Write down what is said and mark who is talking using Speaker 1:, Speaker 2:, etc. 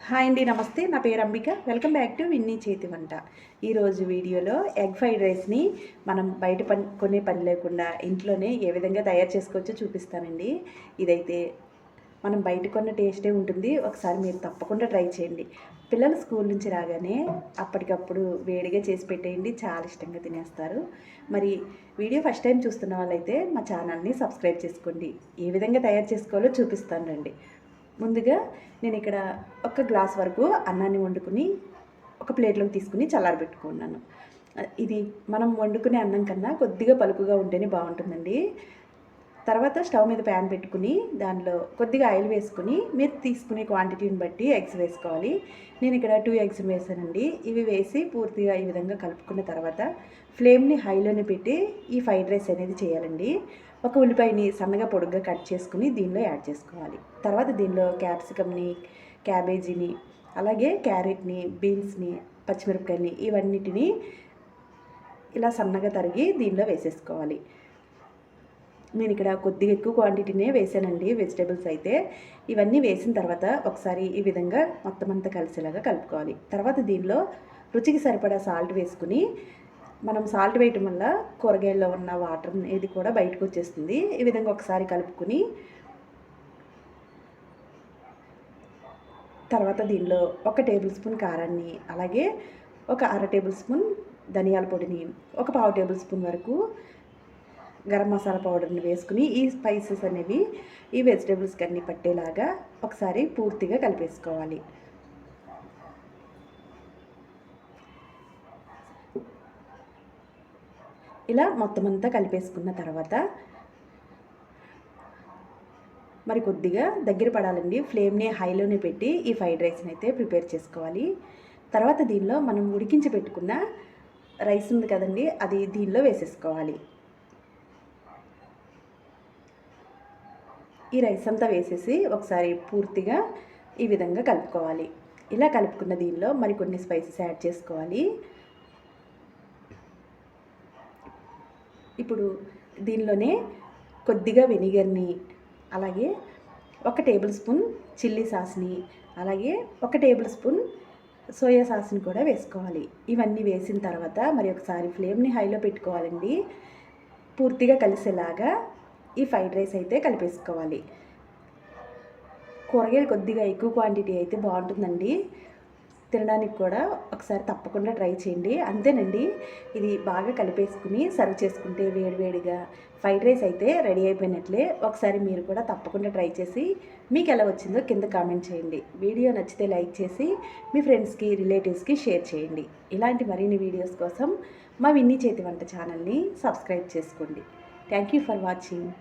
Speaker 1: Hi అండి, నమస్తే. నా పేరు Ambika. Welcome back to Vinni చేతి వంట. ఈరోజు వీడియోలో ఎగ్ ఫ్రైడ్ రైస్ని మనం బయట కొనే పని లేకుండా ఇంట్లోనే ఏ విధంగా తయారు చేసుకోవచ్చో చూపిస్తానండి. ఇదైతే మనం బయట కొన్న టేస్టే ఉంటుంది. ఒకసారి మీరు తప్పకుండా ట్రై చేయండి. పిల్లలు స్కూల్ నుంచి రాగానే అప్పటికప్పుడు వేడిగా చేసి పెట్టేయండి, చాలా ఇష్టంగా తినేస్తారు. మరి వీడియో ఫస్ట్ టైం చూస్తున్న వాళ్ళైతే మా ఛానల్ని సబ్స్క్రైబ్ చేసుకోండి. ఏ విధంగా తయారు చేసుకోవాలో చూపిస్తాను రండి. ముందుగా నేను ఇక్కడ ఒక గ్లాస్ వరకు అన్నాన్ని వండుకుని ఒక ప్లేట్లోకి తీసుకుని చల్లారబెట్టుకున్నాను. ఇది మనం వండుకునే అన్నం కన్నా కొద్దిగా పలుకుగా ఉంటేనే బాగుంటుందండి. తర్వాత స్టవ్ మీద ప్యాన్ పెట్టుకుని దానిలో కొద్దిగా ఆయిల్ వేసుకుని మీరు తీసుకునే క్వాంటిటీని బట్టి ఎగ్స్ వేసుకోవాలి. నేను ఇక్కడ 2 ఎగ్స్ వేసానండి. ఇవి వేసి పూర్తిగా ఈ విధంగా కలుపుకున్న తర్వాత ఫ్లేమ్ని హైలోనే పెట్టి ఈ ఫ్రైడ్ రైస్ అనేది చేయాలండి. ఒక ఉల్లిపాయని సన్నగా పొడుగ్గా కట్ చేసుకుని దీనిలో యాడ్ చేసుకోవాలి. తర్వాత దీనిలో క్యాప్సికమ్ని, క్యాబేజీని, అలాగే క్యారెట్ని, బీన్స్ని, పచ్చిమిరపకాయలని ఇవన్నిటిని ఇలా సన్నగా తరిగి దీనిలో వేసేసుకోవాలి. నేను ఇక్కడ కొద్దిగా ఎక్కువ క్వాంటిటీనే వేసానండి వెజిటేబుల్స్ అయితే. ఇవన్నీ వేసిన తర్వాత ఒకసారి ఈ విధంగా మొత్తం అంతా కలిసేలాగా కలుపుకోవాలి. తర్వాత దీనిలో రుచికి సరిపడా సాల్ట్ వేసుకుని, మనం సాల్ట్ వేయటం వల్ల కూరగాయల్లో ఉన్న వాటర్ అనేది కూడా బయటకు వచ్చేస్తుంది. ఈ విధంగా ఒకసారి కలుపుకుని తర్వాత దీనిలో 1 టేబుల్ స్పూన్ కారాన్ని, అలాగే ఒక 1/2 టేబుల్ స్పూన్ ధనియాల పొడిని, ఒక 1/2 టేబుల్ స్పూన్ వరకు గరం మసాలా పౌడర్ని వేసుకుని ఈ స్పైసెస్ అనేవి ఈ వెజిటేబుల్స్కి అన్నీ పట్టేలాగా ఒకసారి పూర్తిగా కలిపేసుకోవాలి. ఇలా మొత్తం అంతా కలిపేసుకున్న తర్వాత మరి కొద్దిగా దగ్గర పడాలండి. ఫ్లేమ్ని హైలోనే పెట్టి ఈ ఫ్రైడ్ రైస్ని అయితే ప్రిపేర్ చేసుకోవాలి. తర్వాత దీనిలో మనం ఉడికించి పెట్టుకున్న రైస్ ఉంది కదండి, అది దీనిలో వేసేసుకోవాలి. ఈ రైస్ అంతా వేసేసి ఒకసారి పూర్తిగా ఈ విధంగా కలుపుకోవాలి. ఇలా కలుపుకున్న దీనిలో మరికొన్ని స్పైసెస్ యాడ్ చేసుకోవాలి. ఇప్పుడు దీనిలోనే కొద్దిగా వెనిగర్ని, అలాగే 1 టేబుల్ స్పూన్ చిల్లీ సాస్ని, అలాగే 1 టేబుల్ స్పూన్ సోయా సాస్ని కూడా వేసుకోవాలి. ఇవన్నీ వేసిన తర్వాత మరి ఒకసారి ఫ్లేమ్ని హైలో పెట్టుకోవాలండి. పూర్తిగా కలిసేలాగా ఈ ఫ్రైడ్ రైస్ అయితే కలిపేసుకోవాలి. కూరగాయలు కొద్దిగా ఎక్కువ క్వాంటిటీ అయితే బాగుంటుందండి. తినడానికి కూడా ఒకసారి తప్పకుండా ట్రై చేయండి. అంతేనండి, ఇది బాగా కలిపేసుకుని సర్వ్ చేసుకుంటే వేడివేడిగా ఫ్రైడ్ రైస్ అయితే రెడీ అయిపోయినట్లే. ఒకసారి మీరు కూడా తప్పకుండా ట్రై చేసి మీకు ఎలా వచ్చిందో కింద కామెంట్ చేయండి. వీడియో నచ్చితే లైక్ చేసి మీ ఫ్రెండ్స్కి, రిలేటివ్స్కి షేర్ చేయండి. ఇలాంటి మరిన్ని వీడియోస్ కోసం మా విన్నీ చేతి వంట ఛానల్ని సబ్స్క్రైబ్ చేసుకోండి. Thank you for watching.